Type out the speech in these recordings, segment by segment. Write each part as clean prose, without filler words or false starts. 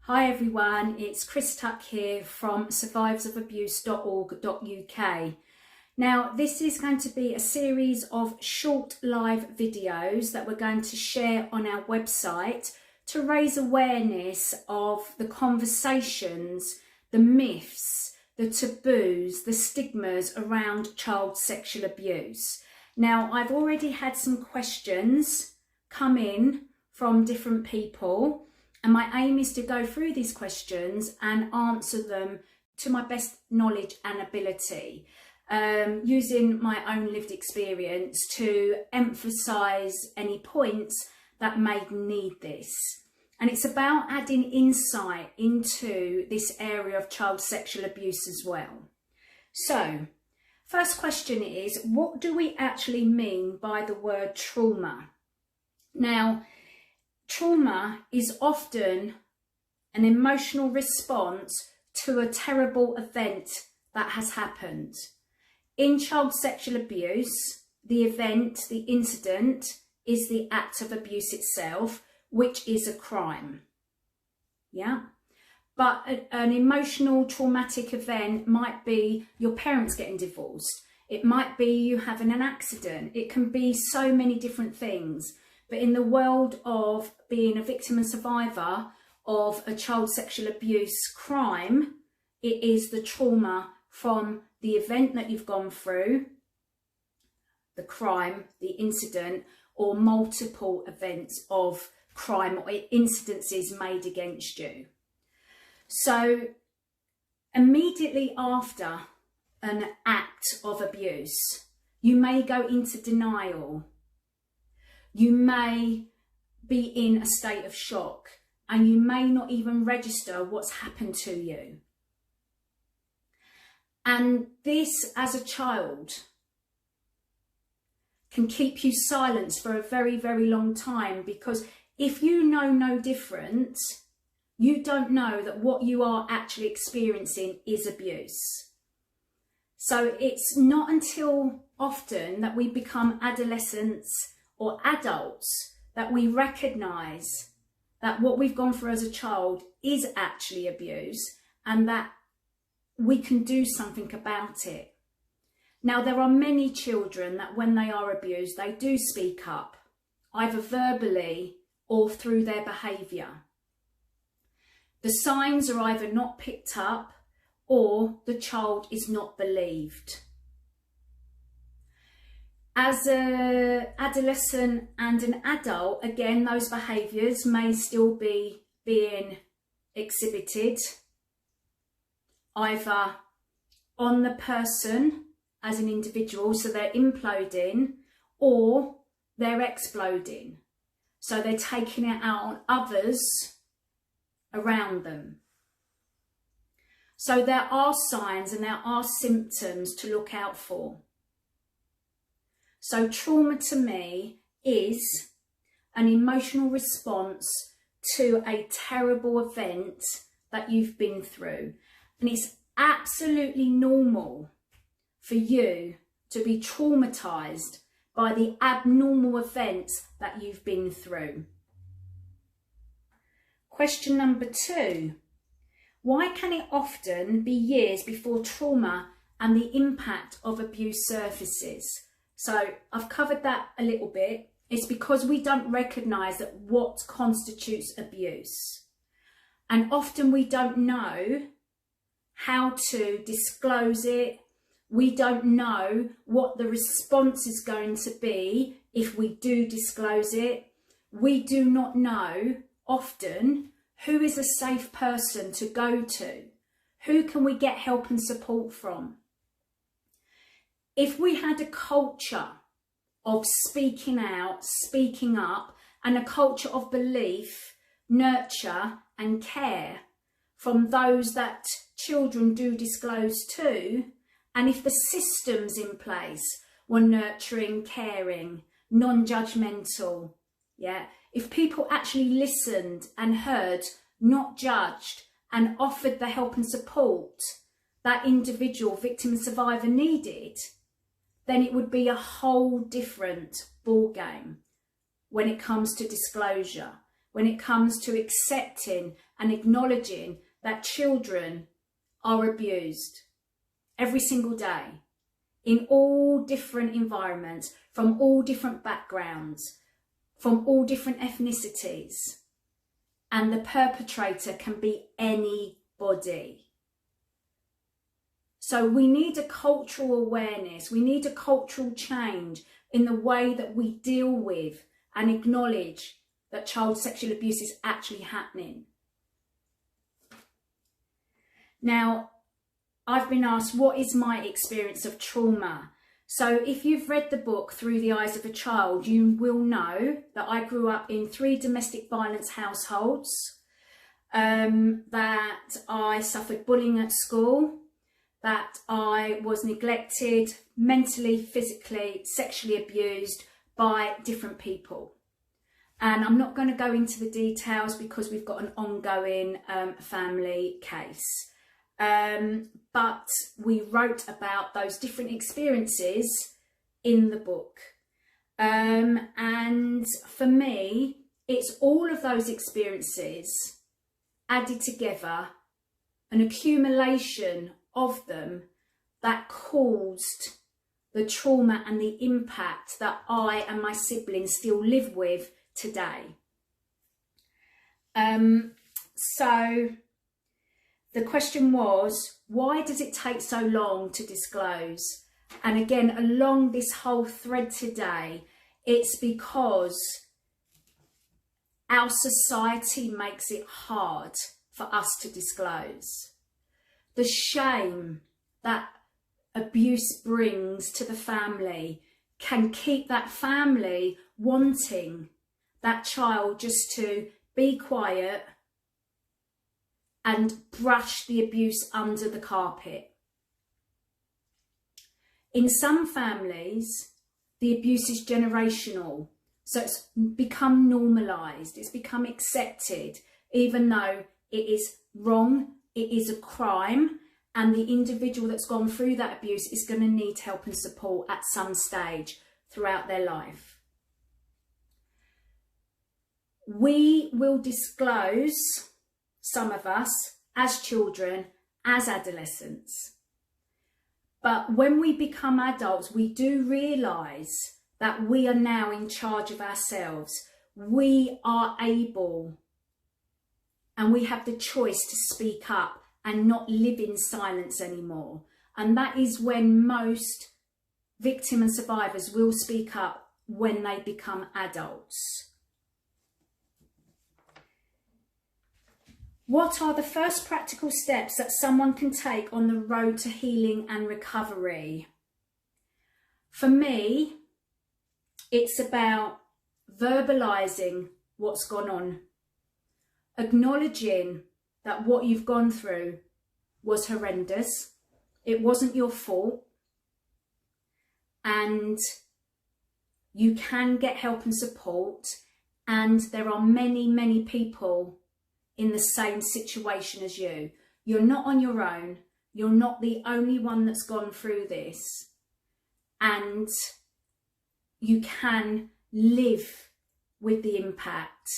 Hi everyone, it's Chris Tuck here from survivorsofabuse.org.uk. Now this is going to be a series of short live videos that we're going to share on our website to raise awareness of the conversations, the myths, the taboos, the stigmas around child sexual abuse. Now I've already had some questions come in from different people, and my aim is to go through these questions and answer them to my best knowledge and ability, using my own lived experience to emphasise any points that may need this. And it's about adding insight into this area of child sexual abuse as well. So, first question is, what do we actually mean by the word trauma? Now, trauma is often an emotional response to a terrible event that has happened. In child sexual abuse, the event, the incident, is the act of abuse itself, which is a crime. Yeah? But an emotional traumatic event might be your parents getting divorced. It might be you having an accident. It can be so many different things. But in the world of being a victim and survivor of a child sexual abuse crime, it is the trauma from the event that you've gone through, the crime, the incident, or multiple events of crime or incidences made against you. So immediately after an act of abuse, you may go into denial. You may be in a state of shock, and you may not even register what's happened to you. And this, as a child, can keep you silent for a very, very long time, because if you know no different, you don't know that what you are actually experiencing is abuse. So it's not until often that we become adolescents or adults that we recognise that what we've gone through as a child is actually abuse, and that we can do something about it. Now, there are many children that when they are abused, they do speak up, either verbally or through their behaviour. The signs are either not picked up or the child is not believed. As an adolescent and an adult, again, those behaviours may still be being exhibited, either on the person as an individual, so they're imploding, or they're exploding, so they're taking it out on others around them. So there are signs and there are symptoms to look out for. So trauma to me is an emotional response to a terrible event that you've been through. And it's absolutely normal for you to be traumatised by the abnormal events that you've been through. Question number 2. Why can it often be years before trauma and the impact of abuse surfaces? So I've covered that a little bit. It's because we don't recognise that what constitutes abuse. And often we don't know how to disclose it. We don't know what the response is going to be if we do disclose it. We do not know often who is a safe person to go to. Who can we get help and support from? If we had a culture of speaking out, speaking up, and a culture of belief, nurture and care from those that children do disclose to, and if the systems in place were nurturing, caring, non-judgmental, if people actually listened and heard, not judged, and offered the help and support that individual victim and survivor needed, then it would be a whole different ball game when it comes to disclosure. when it comes to accepting and acknowledging that children are abused every single day in all different environments, from all different backgrounds, from all different ethnicities, and the perpetrator can be anybody. So we need a cultural awareness, we need a cultural change in the way that we deal with and acknowledge that child sexual abuse is actually happening. Now, I've been asked, what is my experience of trauma? So if you've read the book Through the Eyes of a Child, you will know that I grew up in 3 domestic violence households, that I suffered bullying at school, that I was neglected, mentally, physically, sexually abused by different people. And I'm not going to go into the details because we've got an ongoing family case. But we wrote about those different experiences in the book. And for me, it's all of those experiences added together, an accumulation of them that caused the trauma and the impact that I and my siblings still live with today. So the question was, why does it take so long to disclose? And again, along this whole thread today, it's because our society makes it hard for us to disclose. The shame that abuse brings to the family can keep that family wanting that child just to be quiet and brush the abuse under the carpet. In some families, the abuse is generational, so it's become normalised, it's become accepted, even though it is wrong, it is a crime, and the individual that's gone through that abuse is going to need help and support at some stage throughout their life. We will disclose, some of us, as children, as adolescents. But when we become adults, we do realise that we are now in charge of ourselves. We are able and we have the choice to speak up and not live in silence anymore. And that is when most victims and survivors will speak up, when they become adults. What are the first practical steps that someone can take on the road to healing and recovery? For me, it's about verbalising what's gone on, acknowledging that what you've gone through was horrendous, it wasn't your fault, and you can get help and support, and there are many, many people in the same situation as you. You're not on your own, you're not the only one that's gone through this, and you can live with the impact,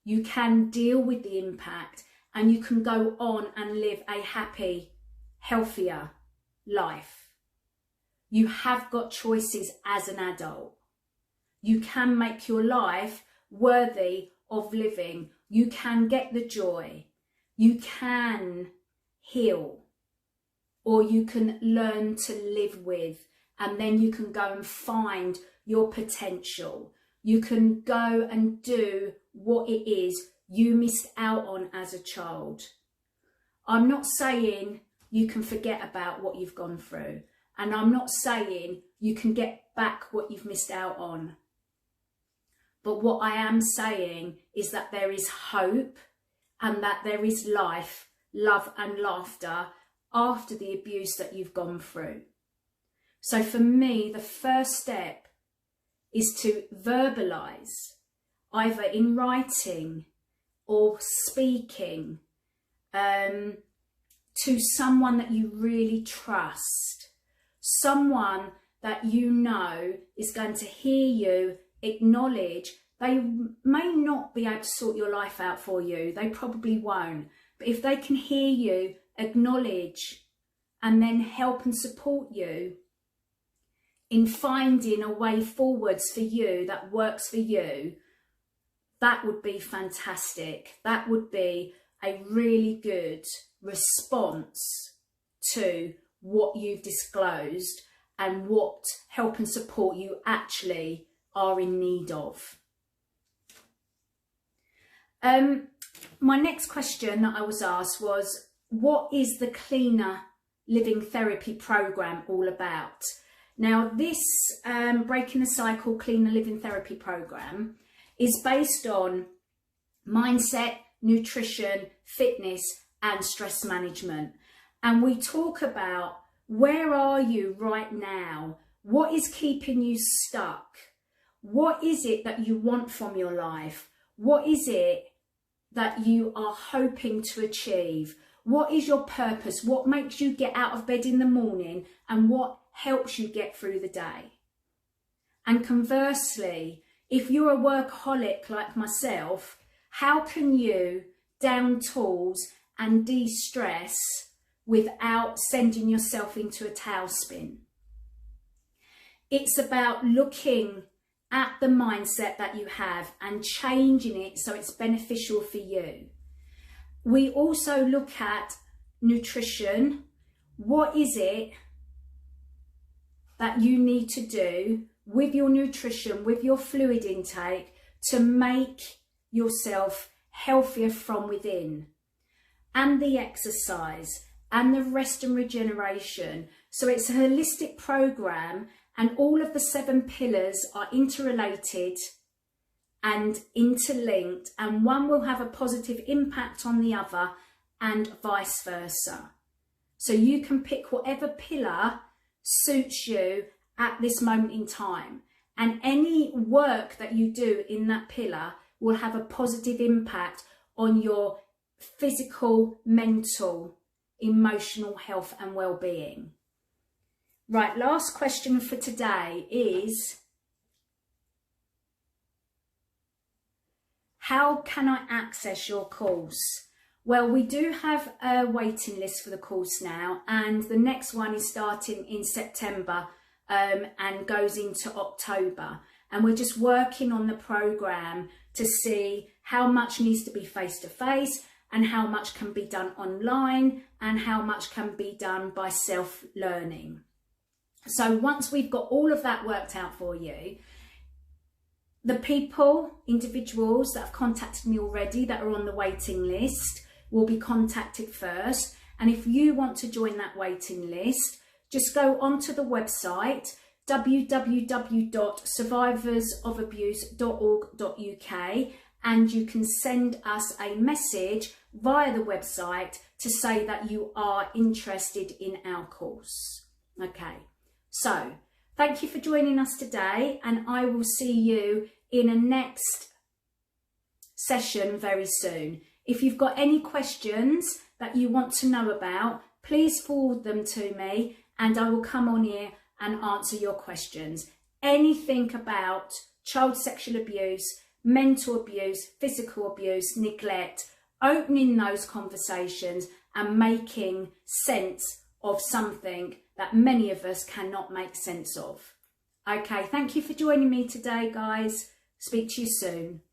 you can deal with the impact, and you can go on and live a happy, healthier life. You have got choices as an adult. You can make your life worthy of living. You can get the joy. You can heal. Or you can learn to live with, and then you can go and find your potential. You can go and do what it is you missed out on as a child. I'm not saying you can forget about what you've gone through, and I'm not saying you can get back what you've missed out on. But what I am saying is that there is hope and that there is life, love and laughter after the abuse that you've gone through. So for me, the first step is to verbalise, either in writing or speaking, to someone that you really trust, someone that you know is going to hear you, acknowledge They may not be able to sort your life out for you. They probably won't. But if they can hear you, acknowledge, and then help and support you in finding a way forwards for you that works for you, that would be fantastic. That would be a really good response to what you've disclosed and what help and support you actually are in need of. My next question that I was asked was, what is the C.L.E.A.N.E.R Living Therapy Program all about? Now, this Breaking the Cycle C.L.E.A.N.E.R Living Therapy Program is based on mindset, nutrition, fitness, and stress management. And we talk about, where are you right now? What is keeping you stuck? What is it that you want from your life? What is it that you are hoping to achieve? What is your purpose? What makes you get out of bed in the morning, and what helps you get through the day? And conversely, if you're a workaholic like myself, how can you down tools and de-stress without sending yourself into a tailspin? It's about looking at the mindset that you have and changing it so it's beneficial for you. We also look at nutrition. What is it that you need to do with your nutrition, with your fluid intake, to make yourself healthier from within? And the exercise and the rest and regeneration. So it's a holistic program, and all of the 7 pillars are interrelated and interlinked, and one will have a positive impact on the other and vice versa. So you can pick whatever pillar suits you at this moment in time, and any work that you do in that pillar will have a positive impact on your physical, mental, emotional health and well-being. Right, last question for today is, how can I access your course? Well, we do have a waiting list for the course now, and the next one is starting in September and goes into October. And we're just working on the program to see how much needs to be face-to-face and how much can be done online and how much can be done by self-learning. So once we've got all of that worked out for you, the individuals that have contacted me already that are on the waiting list will be contacted first. And if you want to join that waiting list, just go onto the website www.survivorsofabuse.org.uk, and you can send us a message via the website to say that you are interested in our course. Okay, so thank you for joining us today, and I will see you in a next session very soon. If you've got any questions that you want to know about, please forward them to me and I will come on here and answer your questions. Anything about child sexual abuse, mental abuse, physical abuse, neglect, opening those conversations and making sense of something that many of us cannot make sense of. Okay, thank you for joining me today, guys. Speak to you soon.